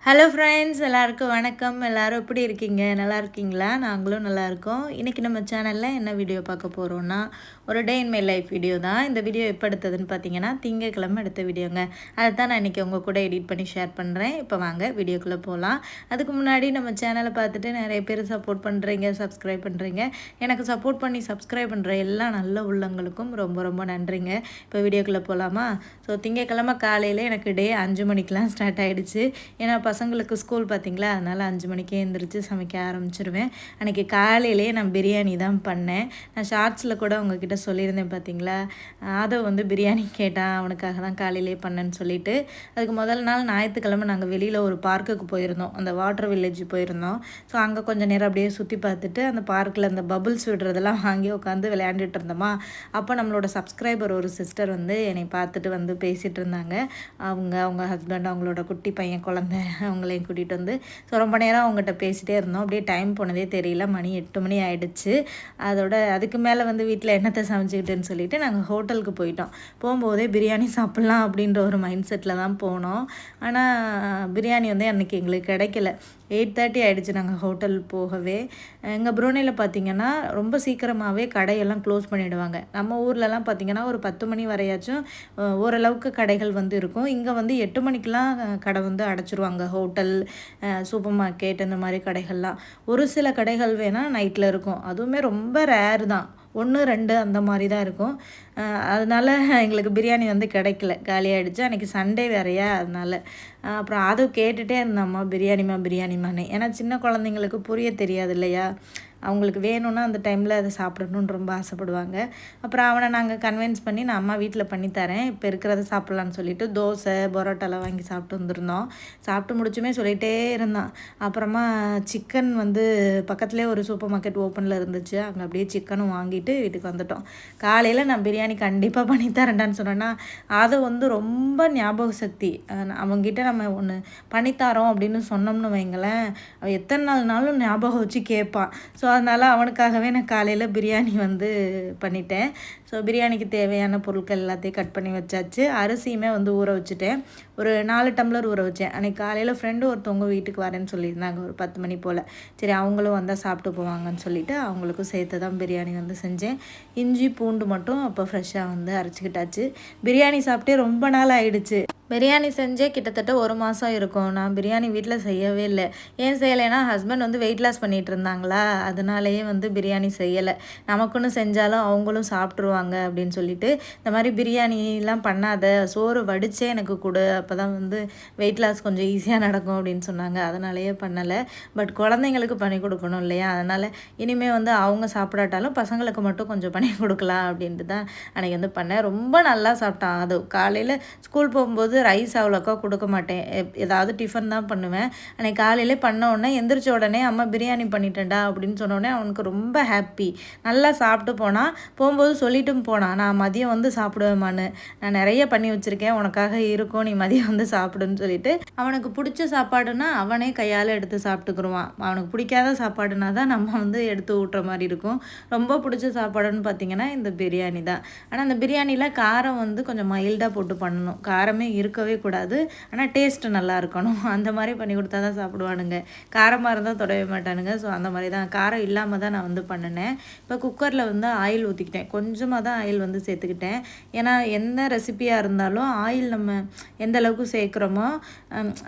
Hello friends, எல்லாருக்கும் வணக்கம். எல்லாரும் எப்படி இருக்கீங்க? நல்லா இருக்கீங்களா? நாங்களும் நல்லா இருக்கோம். இன்றைக்கி நம்ம சேனலில் என்ன வீடியோ பார்க்க போகிறோன்னா, ஒரு டே இன் மை லைஃப் வீடியோ தான். இந்த வீடியோ எப்போ எடுத்ததுன்னு பார்த்தீங்கன்னா, திங்கட்கிழமை எடுத்த வீடியோங்க. அதை தான் நான் இன்றைக்கி உங்கள் கூட எடிட் பண்ணி ஷேர் பண்ணுறேன். இப்போ வாங்க வீடியோக்குள்ளே போகலாம். அதுக்கு முன்னாடி நம்ம சேனலை பார்த்துட்டு நிறைய பேர் சப்போர்ட் பண்ணுறீங்க, சப்ஸ்கிரைப் பண்ணுறீங்க. எனக்கு சப்போர்ட் பண்ணி சப்ஸ்கிரைப் பண்ணுற எல்லா நல்ல உள்ளங்களுக்கும் ரொம்ப ரொம்ப நன்றிங்க. இப்போ வீடியோக்குள்ளே போகலாமா? ஸோ திங்கட்கிழமை காலையில் எனக்கு டே 5 மணிக்கெலாம் ஸ்டார்ட் ஆகிடுச்சு. ஏன்னா பசங்களுக்கு ஸ்கூல் பார்த்திங்களா, அதனால் 5 மணிக்கே எழுந்திரிச்சு சமைக்க ஆரம்பிச்சிருவேன். அன்றைக்கி காலையிலே நான் பிரியாணி தான் பண்ணேன். நான் ஷார்ட்ஸில் கூட உங்ககிட்ட சொல்லியிருந்தேன் பார்த்திங்களா, அதை வந்து பிரியாணி கேட்டான், அவனுக்காக தான் காலையிலே பண்ணேன்னு சொல்லிட்டு. அதுக்கு முதல் நாள் ஞாயிற்றுக்கிழமை நாங்கள் வெளியில் ஒரு பார்க்குக்கு போயிருந்தோம், அந்த வாட்டர் வில்லேஜ் போயிருந்தோம். ஸோ அங்கே கொஞ்சம் நேரம் அப்படியே சுற்றி பார்த்துட்டு அந்த பார்க்கில் அந்த பபுள்ஸ் விடுறதெல்லாம் வாங்கி உட்காந்து விளையாண்டுட்டு இருந்தோமா. அப்போ நம்மளோட சப்ஸ்கிரைபர் ஒரு சிஸ்டர் வந்து என்னை பார்த்துட்டு வந்து பேசிகிட்டு இருந்தாங்க. அவங்க ஹஸ்பண்ட், அவங்களோட குட்டி பையன், குழந்தை, அவங்களையும் கூட்டிகிட்டு வந்து ஸோ ரொம்ப நேரம் அவங்ககிட்ட பேசிகிட்டே இருந்தோம். அப்படியே டைம் போனதே தெரியல. மணி 8 மணி ஆகிடுச்சு. அதுக்கு மேலே வந்து வீட்டில் என்னத்தை சமைச்சிக்கிட்டுன்னு சொல்லிவிட்டு நாங்கள் ஹோட்டலுக்கு போயிட்டோம். போகும்போதே பிரியாணி சாப்பிட்லாம் அப்படின்ற ஒரு மைண்ட் செட்டில் தான் போனோம். ஆனால் பிரியாணி வந்து அன்றைக்கி எங்களுக்கு கிடைக்கல. 8:30 ஆகிடுச்சு நாங்கள் ஹோட்டல் போகவே. எங்கள் ப்ரூனேயில் பார்த்திங்கன்னா ரொம்ப சீக்கிரமாகவே கடையெல்லாம் க்ளோஸ் பண்ணிவிடுவாங்க. நம்ம ஊர்லலாம் பார்த்திங்கன்னா ஒரு 10 மணி வரையாச்சும் ஓரளவுக்கு கடைகள் வந்து இருக்கும். இங்கே வந்து 8 மணிக்கெலாம் கடை வந்து அடைச்சிருவாங்க. ஹோட்டல், சூப்பர் மார்க்கெட், இந்த மாதிரி கடைகள்லாம். ஒரு சில கடைகள் வேணால் நைட்டில் இருக்கும். அதுவுமே ரொம்ப ரேர் தான், 1, 2 அந்த மாதிரி தான் இருக்கும். அதனால் எங்களுக்கு பிரியாணி வந்து கிடைக்கல, காலியாகிடுச்சு. அன்றைக்கி சண்டே வேறையா, அதனால் அப்புறம் அதை கேட்டுகிட்டே இருந்தோம்மா, பிரியாணிமான்னு. ஏன்னா சின்ன குழந்தைங்களுக்கு புரிய தெரியாது இல்லையா, அவங்களுக்கு வேணும்னா அந்த டைமில் அதை சாப்பிடணுன்னு ரொம்ப ஆசைப்படுவாங்க. அப்புறம் அவனை நாங்கள் கன்வின்ஸ் பண்ணி, நான் அம்மா வீட்டில் பண்ணித்தரேன், இப்போ இருக்கிறத சாப்பிட்லான்னு சொல்லிட்டு தோசை, பரோட்டாலாம் வாங்கி சாப்பிட்டு வந்துருந்தோம். சாப்பிட்டு முடிச்சுமே சொல்லிகிட்டே இருந்தான். அப்புறமா சிக்கன் வந்து பக்கத்துலேயே ஒரு சூப்பர் மார்க்கெட் ஓப்பனில் இருந்துச்சு, அங்கே அப்படியே சிக்கனும் வாங்கிட்டு வீட்டுக்கு வந்துட்டோம். காலையில் நான் பிரியாணி கண்டிப்பாக பண்ணித்தரேன்டான்னு சொன்னேன்னா, அதை வந்து ரொம்ப ஞாபக சக்தி. அவங்ககிட்ட நம்ம ஒன்று பண்ணித்தரோம் அப்படின்னு சொன்னோம்னு வைங்களேன், அவன் எத்தனை நாள்னாலும் ஞாபகம் வச்சு கேட்பான். ஸோ அதனால் அவனுக்காகவே நான் காலையில் பிரியாணி வந்து பண்ணிட்டேன். ஸோ பிரியாணிக்கு தேவையான பொருட்கள் எல்லாத்தையும் கட் பண்ணி வச்சாச்சு. அரிசியுமே வந்து ஊற வச்சுட்டேன். ஒரு 4 டம்ளர் ஊற வச்சேன். அன்றைக்கி காலையில் ஃப்ரெண்டு ஒருத்தவங்க வீட்டுக்கு வரேன்னு சொல்லியிருந்தாங்க, ஒரு 10 மணி போல். சரி அவங்களும் வந்தால் சாப்பிட்டு போவாங்கன்னு சொல்லிவிட்டு அவங்களுக்கும் சேர்த்து தான் பிரியாணி வந்து செஞ்சேன். இஞ்சி பூண்டு மட்டும் அப்போ ஃப்ரெஷ்ஷாக வந்து அரைச்சிக்கிட்டாச்சு. பிரியாணி சாப்பிட்டே ரொம்ப நாள் ஆயிடுச்சு. பிரியாணி செஞ்சே கிட்டத்தட்ட 1 மாதம் இருக்கும். நான் பிரியாணி வீட்டில் செய்யவே இல்லை. ஏன் செய்யலைன்னா, ஹஸ்பண்ட் வந்து வெயிட் லாஸ் பண்ணிகிட்டு இருந்தாங்களா, அதனாலேயே வந்து பிரியாணி செய்யலை. நமக்குன்னு செஞ்சாலும் அவங்களும் சாப்பிட்ருவாங்க அப்படின்னு சொல்லிட்டு, இந்த மாதிரி பிரியாணிலாம் பண்ணாத, சோறு வடித்தே எனக்கு கொடு, அப்போ தான் வந்து வெயிட் லாஸ் கொஞ்சம் ஈஸியாக நடக்கும் அப்படின்னு சொன்னாங்க. அதனாலேயே பண்ணலை. பட் குழந்தைங்களுக்கு பண்ணி கொடுக்கணும் இல்லையா, அதனால் இனிமேல் வந்து அவங்க சாப்பிடாட்டாலும் பசங்களுக்கு மட்டும் கொஞ்சம் பண்ணி கொடுக்கலாம் அப்படின்ட்டு தான் அன்றைக்கி வந்து பண்ணேன். ரொம்ப நல்லா சாப்பிட்டான். அது காலையில் ஸ்கூல் போகும்போது ரைஸ் அவ்வளோக்கா கொடுக்க மாட்டேன், ஏதாவது டிஃபன் தான் பண்ணுவேன். அன்றைக்கி காலையிலே பண்ண உடனே எந்திரிச்ச உடனே அம்மா பிரியாணி பண்ணிட்டேன்டா அப்படின்னு சொன்னோடனே அவனுக்கு ரொம்ப ஹாப்பி. நல்லா சாப்பிட்டு போனான். போகும்போது சொல்லிட்டும் போனான், நான் மதியம் வந்து சாப்பிடுவேம்மான்னு, நான் நிறைய பண்ணி வச்சுருக்கேன், உனக்காக இருக்கும், நீ மதியம் வந்து சாப்பிடுன்னு சொல்லிட்டு. அவனுக்கு பிடிச்ச சாப்பாடுனா அவனே கையால் எடுத்து சாப்பிட்டுக்குருவான். அவனுக்கு பிடிக்காத சாப்பாடுனா தான் நம்ம வந்து எடுத்து ஊட்டுற மாதிரி இருக்கும். ரொம்ப பிடிச்ச சாப்பாடுன்னு பார்த்திங்கன்னா இந்த பிரியாணி தான். ஆனால் அந்த பிரியாணியில் காரம் வந்து கொஞ்சம் மைல்டாக போட்டு பண்ணணும், காரமே இருக்கவே கூடாது. ஆனால் டேஸ்ட்டு நல்லா இருக்கணும். அந்த மாதிரி பண்ணி கொடுத்தா தான் சாப்பிடுவானுங்க. காரமாக இருந்தால் தொடவே மாட்டானுங்க. ஸோ அந்த மாதிரி தான், காரம் இல்லாமல் தான் நான் வந்து பண்ணினேன். இப்போ குக்கரில் வந்து ஆயில் ஊற்றிக்கிட்டேன். கொஞ்சமாக தான் ஆயில் வந்து சேர்த்துக்கிட்டேன். ஏன்னா எந்த ரெசிபியாக இருந்தாலும் ஆயில் நம்ம எந்த அளவுக்கு சேர்க்குறோமோ,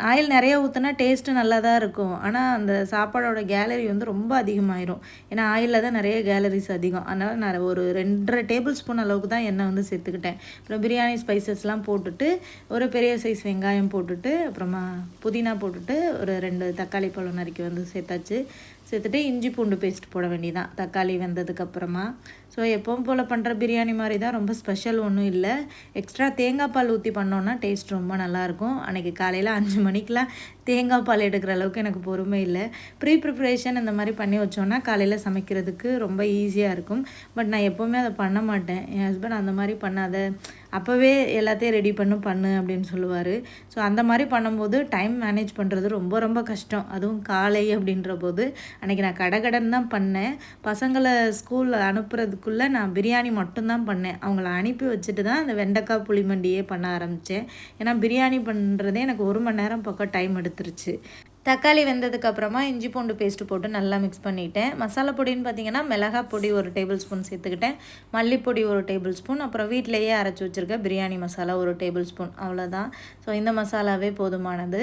ஆயில் நிறைய ஊற்றினா டேஸ்ட்டு நல்லா தான் இருக்கும். ஆனால் அந்த சாப்பாடோட கேலரி வந்து ரொம்ப அதிகமாயிரும். ஏன்னா ஆயிலில் தான் நிறைய கேலரிஸ் அதிகம். அதனால் நான் ஒரு 2.5 டேபிள் ஸ்பூன் அளவுக்கு தான் எண்ணெய் வந்து சேர்த்துக்கிட்டேன். அப்புறம் பிரியாணி ஸ்பைசஸ்லாம் போட்டுட்டு, ஒரு பெரிய சைஸ் வெங்காயம் போட்டுட்டு, அப்புறமா புதினா போட்டுட்டு, ஒரு 2 தக்காளி பழம் நறுக்கி வந்து சேர்த்துட்டு இஞ்சி பூண்டு பேஸ்ட் போட வேண்டியதான் தக்காளி வெந்ததுக்கப்புறமா. ஸோ எப்பவும் போல் பண்ணுற பிரியாணி மாதிரி தான், ரொம்ப ஸ்பெஷல் ஒன்றும் இல்லை. எக்ஸ்ட்ரா தேங்காய் பால் ஊற்றி பண்ணோன்னா டேஸ்ட் ரொம்ப நல்லாயிருக்கும். அன்றைக்கி காலையில் 5 மணிக்கெலாம் தேங்காய் பால் எடுக்கிற அளவுக்கு எனக்கு பொறுமை இல்லை. ப்ரிப்ரேஷன் இந்த மாதிரி பண்ணி வச்சோன்னா காலையில் சமைக்கிறதுக்கு ரொம்ப ஈஸியாக இருக்கும். பட் நான் எப்போவுமே அதை பண்ண மாட்டேன். என் ஹஸ்பண்ட் அந்த மாதிரி பண்ணாத, அப்போவே எல்லாத்தையும் ரெடி பண்ணு அப்படின்னு சொல்லுவார். ஸோ அந்த மாதிரி பண்ணும்போது டைம் மேனேஜ் பண்ணுறது ரொம்ப ரொம்ப கஷ்டம். அதுவும் காலை அப்படின்ற போது அன்றைக்கி நான் கடகடன்னு தான் பண்ணேன். பசங்களை ஸ்கூலில் அனுப்புறதுக்குள்ளே நான் பிரியாணி மட்டும்தான் பண்ணேன். அவங்கள அனுப்பி வச்சுட்டு தான் அந்த வெண்டைக்காய் புளிமண்டியே பண்ண ஆரம்பித்தேன். ஏன்னா பிரியாணி பண்ணுறதே எனக்கு 1 மணி நேரம் பக்கம் டைம் எடுத்துருச்சு. தக்காளி வெந்ததுக்கப்புறமா இஞ்சி பூண்டு பேஸ்ட்டு போட்டு நல்லா மிக்ஸ் பண்ணிவிட்டேன். மசாலா பொடின்னு பார்த்தீங்கன்னா மிளகாய் பொடி 1 டேபிள் ஸ்பூன் சேர்த்துக்கிட்டேன், மல்லிப்பொடி 1 டேபிள் ஸ்பூன், அப்புறம் வீட்டிலையே அரைச்சி வச்சுருக்க பிரியாணி மசாலா 1 டேபிள் ஸ்பூன், அவ்வளோதான். ஸோ இந்த மசாலாவே போதுமானது.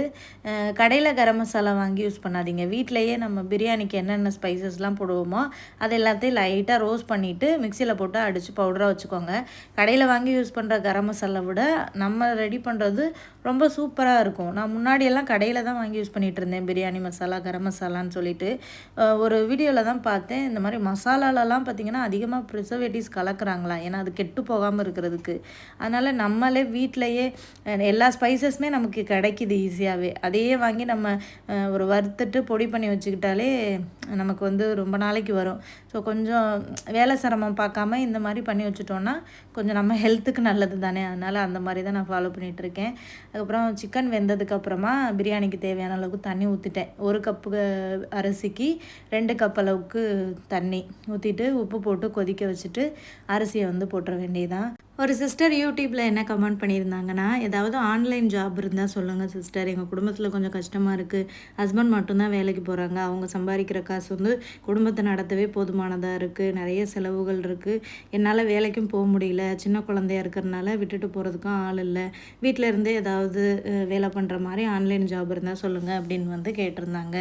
கடையில் கரம் மசாலா வாங்கி யூஸ் பண்ணாதீங்க. வீட்டிலையே நம்ம பிரியாணிக்கு என்னென்ன ஸ்பைசஸ்லாம் போடுவோமோ அது எல்லாத்தையும் லைட்டாக ரோஸ்ட் பண்ணிவிட்டு மிக்சியில் போட்டு அடித்து பவுடராக வச்சுக்கோங்க. கடையில் வாங்கி யூஸ் பண்ணுற கரம் மசாலா விட நம்ம ரெடி பண்ணுறது ரொம்ப சூப்பராக இருக்கும். நான் முன்னாடியெல்லாம் கடையில் தான் வாங்கி யூஸ் பண்ணிகிட்டு இருந்தேன் பிரியாணி மசாலா, கரம் மசாலான்னு சொல்லிட்டு. ஒரு வீடியோவில் தான் பார்த்தேன், இந்த மாதிரி மசாலாலலாம் பார்த்திங்கன்னா அதிகமாக ப்ரிசர்வேட்டிவ்ஸ் கலக்கிறாங்களா, ஏன்னா அது கெட்டு போகாமல் இருக்கிறதுக்கு. அதனால் நம்மளே வீட்டிலையே எல்லா ஸ்பைசஸுமே நமக்கு கிடைக்கிது ஈஸியாகவே. அதையே வாங்கி நம்ம ஒரு வறுத்துட்டு பொடி பண்ணி வச்சுக்கிட்டாலே நமக்கு வந்து ரொம்ப நாளைக்கு வரும். ஸோ கொஞ்சம் வேலை சிரமம் பார்க்காம இந்த மாதிரி பண்ணி வச்சுட்டோன்னா கொஞ்சம் நம்ம ஹெல்த்துக்கு நல்லது தானே. அதனால் அந்த மாதிரி தான் நான் ஃபாலோ பண்ணிகிட்ருக்கேன். அதுக்கப்புறம் சிக்கன் வெந்ததுக்கப்புறமா பிரியாணிக்கு தேவையான அளவுக்கு தண்ணி ஊற்றிட்டேன். 1 கப்பு அரிசிக்கு 2 கப் அளவுக்கு தண்ணி ஊற்றிட்டு உப்பு போட்டு கொதிக்க வச்சுட்டு அரிசியை வந்து போட்டுற வேண்டியதான். ஒரு சிஸ்டர் யூடியூப்பில் என்ன கமெண்ட் பண்ணியிருந்தாங்கன்னா, ஏதாவது ஆன்லைன் ஜாப் இருந்தால் சொல்லுங்கள் சிஸ்டர், எங்கள் குடும்பத்தில் கொஞ்சம் கஷ்டமாக இருக்குது, ஹஸ்பண்ட் மட்டும்தான் வேலைக்கு போகிறாங்க, அவங்க சம்பாதிக்கிற காசு வந்து குடும்பத்தை நடத்தவே போதுமானதாக இருக்குது, நிறைய செலவுகள் இருக்குது, என்னால் வேலைக்கும் போக முடியல, சின்ன குழந்தையா இருக்கிறதுனால விட்டுட்டு போகிறதுக்கும் ஆள் இல்லை, வீட்டில் இருந்தே ஏதாவது வேலை பண்ணுற மாதிரி ஆன்லைன் ஜாப் இருந்தால் சொல்லுங்கள் அப்படின்னு வந்து கேட்டிருந்தாங்க.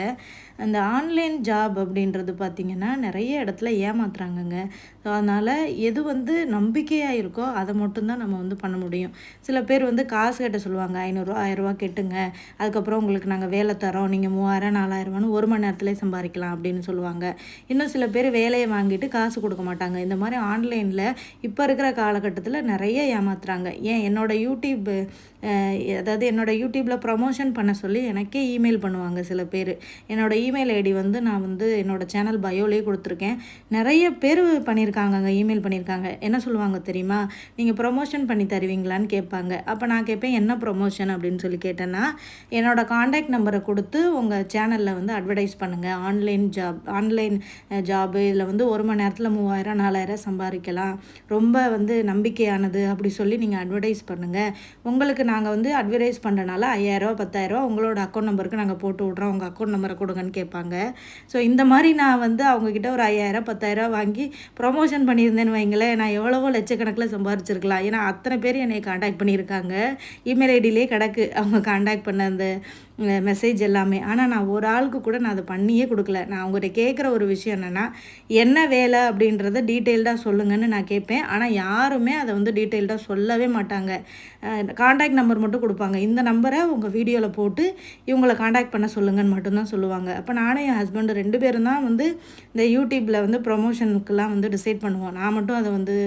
அந்த ஆன்லைன் ஜாப் அப்படின்றது பார்த்திங்கன்னா நிறைய இடத்துல ஏமாத்துறாங்கங்க. ஸோ அதனால் எது வந்து நம்பிக்கையாக இருக்கோ அதை மட்டும்தான் நம்ம வந்து பண்ண முடியும். சில பேர் வந்து காசு கேட்ட சொல்லுவாங்க, 500 1000 கெட்டுங்க, அதுக்கப்புறம் உங்களுக்கு நாங்கள் வேலை தரோம், நீங்கள் 3000 4000 1 மணி நேரத்துலேயே சம்பாதிக்கலாம் அப்படின்னு சொல்லுவாங்க. இன்னும் சில பேர் வேலையை வாங்கிட்டு காசு கொடுக்க மாட்டாங்க. இந்த மாதிரி ஆன்லைனில் இப்போ இருக்கிற காலகட்டத்தில் நிறைய ஏமாத்துறாங்க. ஏன் என்னோடய யூடியூப் அதாவது என்னோடய யூடியூப்பில் ப்ரமோஷன் பண்ண சொல்லி எனக்கே இமெயில் பண்ணுவாங்க சில பேர். என்னோடய இமெயில் ஐடி வந்து நான் வந்து என்னோடய சேனல் பயோலேயே கொடுத்துருக்கேன். நிறைய பேர் பண்ணியிருக்காங்கங்க, இமெயில் பண்ணியிருக்காங்க. என்ன சொல்லுவாங்க தெரியுமா, நீங்கள் ப்ரொமோஷன் பண்ணி தருவீங்களான்னு கேட்பாங்க. அப்போ நான் கேட்பேன் என்ன ப்ரொமோஷன் அப்படின்னு சொல்லி கேட்டேன்னா, என்னோடய காண்டாக்ட் நம்பரை கொடுத்து உங்கள் சேனலில் வந்து அட்வர்டைஸ் பண்ணுங்கள், ஆன்லைன் ஜாபு இதில் வந்து 1 மணி நேரத்தில் 3000 4000 சம்பாதிக்கலாம், ரொம்ப வந்து நம்பிக்கையானது அப்படி சொல்லி நீங்கள் அட்வர்டைஸ் பண்ணுங்கள், உங்களுக்கு நாங்கள் வந்து அட்வர்டைஸ் பண்ணுறனால 5000 10,000 உங்களோட அக்கௌண்ட் நம்பருக்கு நாங்கள் போட்டு விட்றோம், உங்கள் அக்கௌண்ட் நம்பரை கொடுங்கன்னு கேட்பாங்க. ஸோ இந்த மாதிரி நான் வந்து அவங்கக்கிட்ட ஒரு 5000 10,000 வாங்கி ப்ரொமோஷன் பண்ணியிருந்தேன்னு வைங்களேன், நான் எவ்வளவோ லட்சக்கணக்கில் சம்பாரிச்சிருக்கலாம். ஏன்னா அத்தனை பேர் என்னை காண்டாக்ட் பண்ணியிருக்காங்க. இமெயில் ஐடியிலே கிடக்கு அவங்க காண்டாக்ட் பண்ண அந்த மெசேஜ் எல்லாமே. ஆனால் நான் ஒரு ஆளுக்கு கூட நான் அதை பண்ணியே கொடுக்கல. நான் அவங்ககிட்ட கேட்குற ஒரு விஷயம் என்னென்னா, என்ன வேலை அப்படின்றத டீட்டெயில்டாக சொல்லுங்கன்னு நான் கேட்பேன். ஆனால் யாருமே அதை வந்து டீட்டெயில்டாக சொல்லவே மாட்டாங்க. காண்டாக்ட் நம்பர் மட்டும் கொடுப்பாங்க, இந்த நம்பரை உங்கள் வீடியோவில் போட்டு இவங்களை காண்டாக்ட் பண்ண சொல்லுங்கன்னு மட்டும்தான் சொல்லுவாங்க. அப்போ நானும் என் ஹஸ்பண்டு 2 பேரும் தான் வந்து இந்த யூடியூப்பில் வந்து ப்ரொமோஷனுக்கெல்லாம் வந்து டிசைட் பண்ணுவோம். நான் மட்டும் அதை வந்து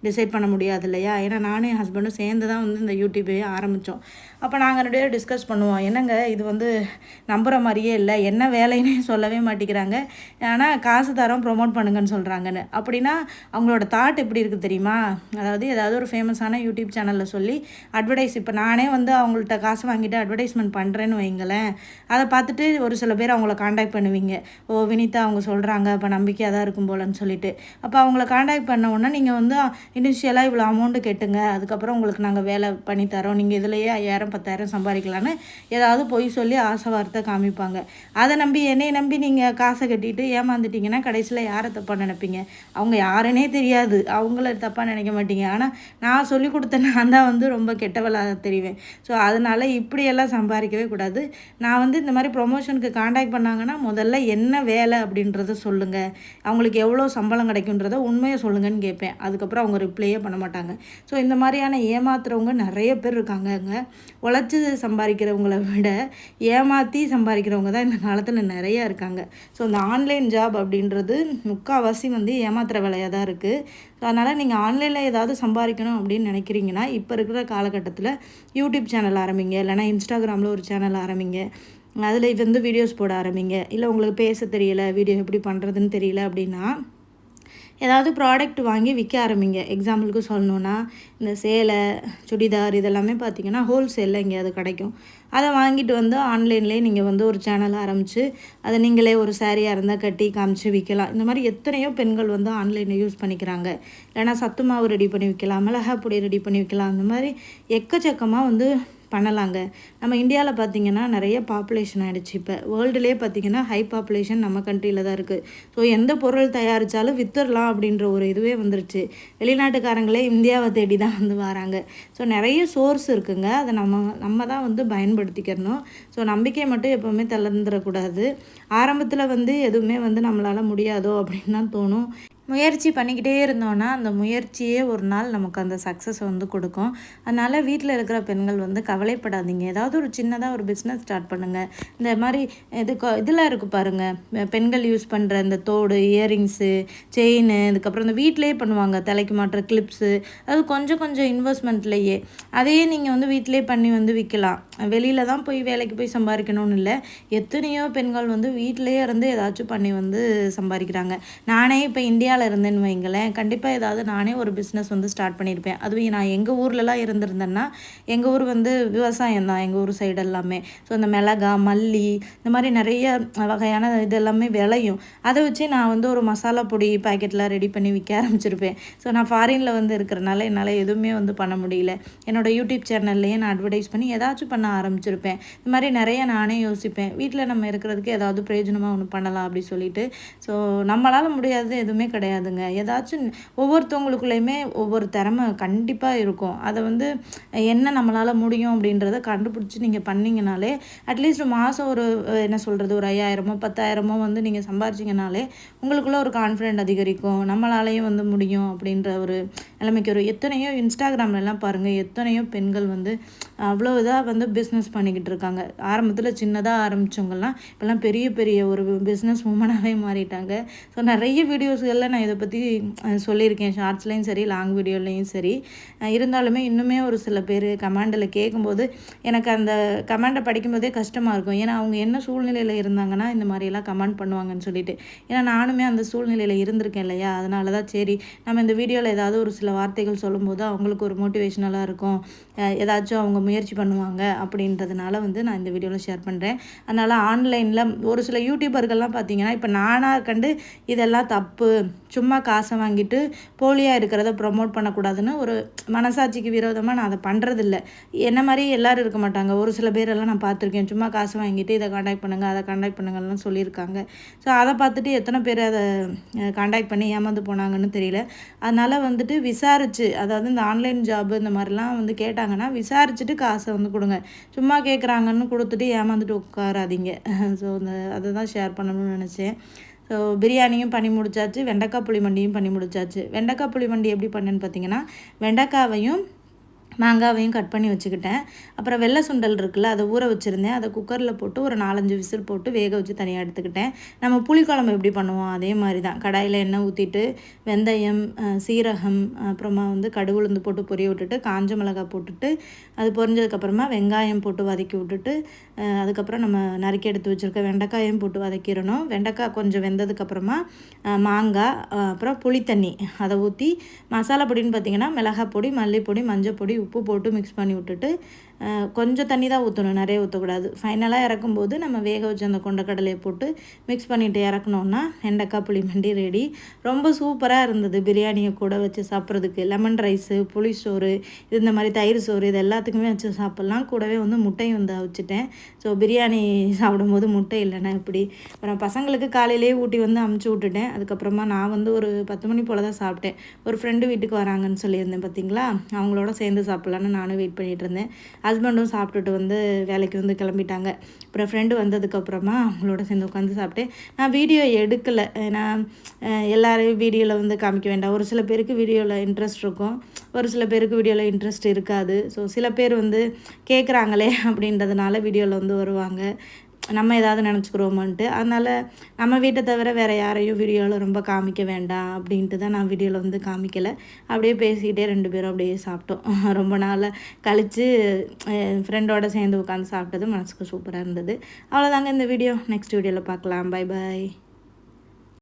டிசைட் பண்ண முடியாது இல்லையா. ஏன்னா நானும் என் ஹஸ்பண்டும் சேர்ந்து தான் வந்து இந்த யூடியூப்பே ஆரம்பித்தோம். அப்போ நாங்கள் 2 பேரும் டிஸ்கஸ் பண்ணுவோம், என்னங்க இது வந்து நம்புகிற மாதிரியே இல்லை, என்ன வேலைன்னு சொல்லவே மாட்டேங்கிறாங்க, ஆனால் காசு தரோம் ப்ரொமோட் பண்ணுங்கன்னு சொல்கிறாங்கன்னு. அப்படின்னா அவங்களோட தாட் எப்படி இருக்குது தெரியுமா, அதாவது ஏதாவது ஒரு ஃபேமஸான யூடியூப் சேனலில் சொல்லி அட்வர்டைஸ், இப்போ நானே வந்து அவங்கள்ட்ட காசு வாங்கிட்டு அட்வர்டைஸ்மெண்ட் பண்ணுறேன்னு வைங்களேன், அதை பார்த்துட்டு ஒரு சில பேர் அவங்கள காண்டாக்ட் பண்ணுவீங்க, ஓ வினிதா அவங்க சொல்கிறாங்க அப்போ நம்பிக்கையாக தான் இருக்கும் போலன்னு சொல்லிட்டு. அப்போ அவங்கள காண்டாக்ட் பண்ண உடனே நீங்கள் வந்து இனிஷியலாக இவ்வளோ அமௌண்ட்டு கட்டுங்க, அதுக்கப்புறம் உங்களுக்கு நாங்கள் வேலை பண்ணி தரோம், நீங்கள் இதுலேயே 5000 10,000 சம்பாதிக்கலான்னு ஏதாவது பொய் சொல்லி ஆசை வார்த்தை காமிப்பாங்க. அதை நம்பி என்னையை நம்பி நீங்கள் காசை கட்டிட்டு ஏமாந்துட்டிங்கன்னா கடைசியில் யாரை தப்பாக நினைப்பீங்க, அவங்க யாருன்னே தெரியாது, அவங்கள தப்பாக நினைக்க மாட்டீங்க. ஆனால் நான் சொல்லி கொடுத்த நான் தான் வந்து ரொம்ப கெட்டவளாக தெரிவேன். ஸோ அதனால் இப்படியெல்லாம் சம்பாதிக்கவே கூடாது. நான் வந்து இந்த மாதிரி ப்ரொமோஷனுக்கு காண்டாக்ட் பண்ணாங்கன்னா முதல்ல என்ன வேலை அப்படின்றத சொல்லுங்கள், அவங்களுக்கு எவ்வளோ சம்பளம் கிடைக்குன்றத உண்மையை சொல்லுங்கன்னு கேட்பேன். அதுக்கப்புறம் அவங்க ரிப்ளையே பண்ண மாட்டாங்க. ஸோ இந்த மாதிரியான ஏமாத்துறவங்க நிறைய பேர் இருக்காங்கங்க. உழைச்சி சம்பாதிக்கிறவங்கள விட ஏமாற்றி சம்பாதிக்கிறவங்க தான் இந்த காலத்தில் நிறையா இருக்காங்க. ஸோ இந்த ஆன்லைன் ஜாப் அப்படின்றது முக்கால்வாசி வந்து ஏமாத்துகிற வேலையாக தான் இருக்குது. ஸோ அதனால் நீங்கள் ஆன்லைனில் ஏதாவது சம்பாதிக்கணும் அப்படின்னு நினைக்கிறீங்கன்னா இப்போ இருக்கிற காலகட்டத்தில் யூடியூப் சேனல் ஆரம்பிங்க, இல்லைனா இன்ஸ்டாகிராமில் ஒரு சேனல் ஆரம்பிங்க, அதில் வந்து வீடியோஸ் போட ஆரம்பிங்க. இல்லை உங்களுக்கு பேச தெரியல, வீடியோ எப்படி பண்ணுறதுன்னு தெரியல அப்படின்னா ஏதாவது ப்ராடக்ட் வாங்கி விற்க ஆரம்பிங்க. எக்ஸாம்பிளுக்கு சொல்லணுன்னா இந்த சேலை, சுடிதார் இதெல்லாமே பார்த்திங்கன்னா ஹோல்சேலில் எங்கேயாவது கிடைக்கும். அதை வாங்கிட்டு வந்து ஆன்லைன்லேயே நீங்கள் வந்து ஒரு சேனல் ஆரம்பித்து அதை நீங்களே ஒரு சாரியாக இருந்தால் கட்டி காமிச்சு விற்கலாம். இந்த மாதிரி எத்தனையோ பெண்கள் வந்து ஆன்லைனில் யூஸ் பண்ணிக்கிறாங்க. இல்லைனா சத்து மாவு ரெடி பண்ணி விற்கலாம், மிளகா பொடி ரெடி பண்ணி விற்கலாம். அந்த மாதிரி எக்கச்சக்கமாக வந்து பண்ணலாங்க. நம்ம இந்தியாவில் பார்த்திங்கன்னா நிறைய பாப்புலேஷன் ஆகிடுச்சு. இப்போ வேர்ல்டுலேயே பார்த்திங்கன்னா ஹை பாப்புலேஷன் நம்ம கண்ட்ரியில் தான் இருக்குது. ஸோ எந்த பொருள் தயாரித்தாலும் விற்றுடலாம் அப்படின்ற ஒரு இதுவே வந்துருச்சு. வெளிநாட்டுக்காரங்களே இந்தியாவை தேடி தான் வந்து வராங்க. ஸோ நிறைய சோர்ஸ் இருக்குங்க. அதை நம்ம தான் வந்து பயன்படுத்திக்கிறணும். ஸோ நம்பிக்கை மட்டும் எப்போவுமே தளர்ந்துடக்கூடாது. ஆரம்பத்தில் வந்து எதுவுமே வந்து நம்மளால் முடியாதோ அப்படின்னு தான் தோணும். முயற்சி பண்ணிக்கிட்டே இருந்தோன்னா அந்த முயற்சியே ஒரு நாள் நமக்கு அந்த சக்ஸஸை வந்து கொடுக்கும். அதனால் வீட்டில் இருக்கிற பெண்கள் வந்து கவலைப்படாதீங்க. ஏதாவது ஒரு சின்னதாக ஒரு பிஸ்னஸ் ஸ்டார்ட் பண்ணுங்கள். இந்த மாதிரி இதெல்லாம் இருக்குது பாருங்கள், பெண்கள் யூஸ் பண்ணுற இந்த தோடு, இயரிங்ஸு, செயின், இதுக்கப்புறம் இந்த வீட்டிலேயே பண்ணுவாங்க தலைக்கு மாட்டுற கிளிப்ஸு. அது கொஞ்சம் கொஞ்சம் இன்வெஸ்ட்மெண்ட்லேயே அதையே நீங்கள் வந்து வீட்டிலே பண்ணி வந்து விற்கலாம். வெளியில் தான் போய் வேலைக்கு போய் சம்பாதிக்கணும்னு இல்லை. எத்தனையோ பெண்கள் வந்து வீட்டிலேயே இருந்து ஏதாச்சும் பண்ணி வந்து சம்பாதிக்கிறாங்க. நானே இப்போ இந்தியாவில் இருந்தேன்னு வைங்களேன், கண்டிப்பாக ஏதாவது நானே ஒரு பிஸ்னஸ் வந்து ஸ்டார்ட் பண்ணியிருப்பேன். அதுவும் நான் எங்கள் ஊர்லலாம் இருந்திருந்தேன்னா, எங்கள் ஊர் வந்து விவசாயம் தான் எங்கள் ஊர் சைடு எல்லாமே. ஸோ இந்த மிளகா, மல்லி, இந்த மாதிரி நிறைய வகையான இது எல்லாமே விளையும். அதை வச்சு நான் வந்து ஒரு மசாலா பொடி பாக்கெட்லாம் ரெடி பண்ணி விற்க ஆரம்பிச்சிருப்பேன். ஸோ நான் ஃபாரினில் வந்து இருக்கிறனால என்னால் எதுவுமே வந்து பண்ண முடியல. என்னோடய யூடியூப் சேனல்லையே நான் அட்வர்டைஸ் பண்ணி ஏதாச்சும் பண்ண ஆரம்பிச்சிருப்பேன். இந்த மாதிரி நிறைய நானே யோசிப்பேன், வீட்டில் நம்ம இருக்கிறதுக்கு ஏதாவது பிரயோஜனமாக ஒன்று பண்ணலாம் அப்படி சொல்லிட்டு. ஸோ நம்மளால் முடியாதது எதுவுமே கிடையாதுங்க. ஏதாச்சும் ஒவ்வொருத்தவங்களுக்குள்ளேயுமே ஒவ்வொரு திறமை கண்டிப்பாக இருக்கும். அதை வந்து என்ன நம்மளால் முடியும் அப்படின்றத கண்டுபிடிச்சி நீங்கள் பண்ணிங்கனாலே அட்லீஸ்ட் மாதம் ஒரு என்ன சொல்கிறது, ஒரு 5000மோ 10,000மோ வந்து நீங்கள் சம்பாரிச்சிங்கனாலே உங்களுக்குள்ளே ஒரு கான்ஃபிடென்ட் அதிகரிக்கும். நம்மளாலேயும் வந்து முடியும் அப்படின்ற ஒரு நிலைமைக்கு ஒரு எத்தனையோ இன்ஸ்டாகிராம்லலாம் பாருங்கள், எத்தனையோ பெண்கள் வந்து அவ்வளோ இதாக வந்து பிஸ்னஸ் பண்ணிக்கிட்டு இருக்காங்க. ஆரம்பத்தில் சின்னதாக ஆரம்பித்தவங்கலாம் இப்போல்லாம் பெரிய பெரிய ஒரு பிஸ்னஸ் உமனாகவே மாறிட்டாங்க. ஸோ நிறைய வீடியோஸ்களில் நான் இதை பற்றி சொல்லியிருக்கேன், ஷார்ட்ஸ்லேயும் சரி லாங் வீடியோலையும் சரி. இருந்தாலுமே இன்னுமே ஒரு சில பேர் கமெண்டில் கேட்கும்போது எனக்கு அந்த கமெண்டை படிக்கும்போதே கஷ்டமாக இருக்கும். ஏன்னா அவங்க என்ன சூழ்நிலையில் இருந்தாங்கன்னா இந்த மாதிரியெல்லாம் கமெண்ட் பண்ணுவாங்கன்னு சொல்லிட்டு. ஏன்னா நானுமே அந்த சூழ்நிலையில் இருந்திருக்கேன் இல்லையா. அதனால தான் சரி நம்ம இந்த வீடியோவில் ஏதாவது ஒரு சில வார்த்தைகள் சொல்லும்போது அவங்களுக்கு ஒரு மோட்டிவேஷ்னலாக இருக்கும், ஏதாச்சும் அவங்க முயற்சி பண்ணுவாங்க அப்படின்றதுனால வந்து நான் இந்த வீடியோவில் ஷேர் பண்ணுறேன். அதனால் ஆன்லைனில் ஒரு சில யூடியூபர்கள்லாம் பார்த்திங்கன்னா இப்போ நானாக கண்டு இதெல்லாம் தப்பு, சும்மா காசை வாங்கிட்டு போலியாக இருக்கிறத ப்ரொமோட் பண்ணக்கூடாதுன்னு ஒரு மனசாட்சிக்கு விரோதமாக நான் அதை பண்ணுறதில்ல. என்ன மாதிரி எல்லோரும் இருக்க மாட்டாங்க. ஒரு சில பேரெல்லாம் நான் பார்த்துருக்கேன், சும்மா காசு வாங்கிட்டு இதை காண்டாக்ட் பண்ணுங்கள் அதை காண்டாக்ட் பண்ணுங்கள்லாம் சொல்லியிருக்காங்க. ஸோ அதை பார்த்துட்டு எத்தனை பேர் அதை காண்டாக்ட் பண்ணி ஏமாந்து போனாங்கன்னு தெரியல. அதனால் வந்துட்டு விசாரித்து, அதாவது இந்த ஆன்லைன் ஜாப் இந்த மாதிரிலாம் வந்து கேட்டாங்கன்னா விசாரிச்சுட்டு காசை வந்து கொடுங்க. சும்மா கேட்குறாங்கன்னு கொடுத்துட்டு ஏமாந்துட்டு உட்காராதீங்க. ஸோ அதை தான் ஷேர் பண்ணணும்னு நினச்சேன். ஸோ பிரியாணியும் பண்ணி முடிச்சாச்சு, வெண்டைக்காய் புளி மண்டியும் பண்ணி முடிச்சாச்சு. வெண்டைக்காய் புளி மண்டி எப்படி பண்ணேன்னு பார்த்தீங்கன்னா, வெண்டைக்காவையும் மாங்காவையும் கட் பண்ணி வச்சுக்கிட்டேன். அப்புறம் வெள்ளை சுண்டல் இருக்குல்ல, அதை ஊற வச்சுருந்தேன். அதை குக்கரில் போட்டு ஒரு 4-5 விசில் போட்டு வேக வச்சு தனியாக எடுத்துக்கிட்டேன். நம்ம புளிக்குழம்பு எப்படி பண்ணுவோம் அதே மாதிரி தான். கடாயில் எண்ணெய் ஊற்றிட்டு வெந்தயம், சீரகம், அப்புறமா வந்து கடுகு உளுந்து போட்டு பொரிய விட்டுட்டு காஞ்ச மிளகாய் போட்டுட்டு அது பொரிஞ்சதுக்கப்புறமா வெங்காயம் போட்டு வதக்கி விட்டுட்டு அதுக்கப்புறம் நம்ம நறுக்கி எடுத்து வச்சுருக்க வெண்டைக்காயும் போட்டு வதக்கிடணும். வெண்டைக்காய் கொஞ்சம் வெந்ததுக்கப்புறமா மாங்காய், அப்புறம் புளித்தண்ணி அதை ஊற்றி மசாலா பொடின்னு பார்த்திங்கன்னா மிளகாய் பொடி, மல்லிப்பொடி, மஞ்சள் பொடி, உப்பு போட்டு மிக்ஸ் பண்ணி விட்டுட்டு கொஞ்சம் தண்ணி தான் ஊற்றணும், நிறைய ஊற்றக்கூடாது. ஃபைனலாக இறக்கும்போது நம்ம வேக வச்சு அந்த கொண்டக்கடலையை போட்டு மிக்ஸ் பண்ணிவிட்டு இறக்கணுன்னா வெண்டைக்காய் புளி மண்டி ரெடி. ரொம்ப சூப்பராக இருந்தது. பிரியாணியை கூட வச்சு சாப்பிட்றதுக்கு லெமன் ரைஸு, புளி சோறு, இந்த மாதிரி தயிர் சோறு இது எல்லாத்துக்குமே வச்சு சாப்பிட்லாம். கூடவே வந்து முட்டையும் வந்து அவிச்சிட்டேன். ஸோ பிரியாணி சாப்பிடும்போது முட்டை இல்லைன்னா இப்படி. அப்புறம் பசங்களுக்கு காலையிலேயே ஊட்டி வந்து அமுச்சு விட்டுட்டேன். அதுக்கப்புறமா நான் வந்து ஒரு 10 மணி போல் தான் சாப்பிட்டேன். ஒரு ஃப்ரெண்டு வீட்டுக்கு வராங்கன்னு சொல்லியிருந்தேன் பார்த்திங்களா, அவங்களோட சேர்ந்து சாப்பிட்லான்னு நானும் வெயிட் பண்ணிகிட்டு இருந்தேன். ஹஸ்பண்டும் சாப்பிட்டுட்டு வந்து வேலைக்கு வந்து கிளம்பிட்டாங்க. அப்புறம் ஃப்ரெண்டு வந்ததுக்கப்புறமா அவங்களோட சேர்ந்து உட்காந்து சாப்பிட்டேன். நான் வீடியோ எடுக்கலை, ஏன்னா எல்லாரையும் வீடியோவில் வந்து காமிக்க வேண்டாம். ஒரு சில பேருக்கு வீடியோவில் இன்ட்ரெஸ்ட் இருக்கும், ஒரு சில பேருக்கு வீடியோவில் இன்ட்ரெஸ்ட் இருக்காது. ஸோ சில பேர் வந்து கேட்குறாங்களே அப்படின்றதுனால வீடியோவில் வந்து வருவாங்க, நம்ம ஏதாவது நினச்சிக்கிறோமான்ட்டு. அதனால் நம்ம வீட்டை தவிர வேறு யாரையும் வீடியோவில் ரொம்ப காமிக்க வேண்டாம் அப்படின்ட்டு தான் நான் வீடியோவில் வந்து காமிக்கலை. அப்படியே பேசிக்கிட்டே 2 பேரும் அப்படியே சாப்பிட்டோம். ரொம்ப நாள் கழித்து ஃப்ரெண்டோடு சேர்ந்து உட்காந்து சாப்பிட்டது மனசுக்கு சூப்பராக இருந்தது. அவ்வளோதாங்க இந்த வீடியோ. நெக்ஸ்ட் வீடியோவில் பார்க்கலாம். Bye bye.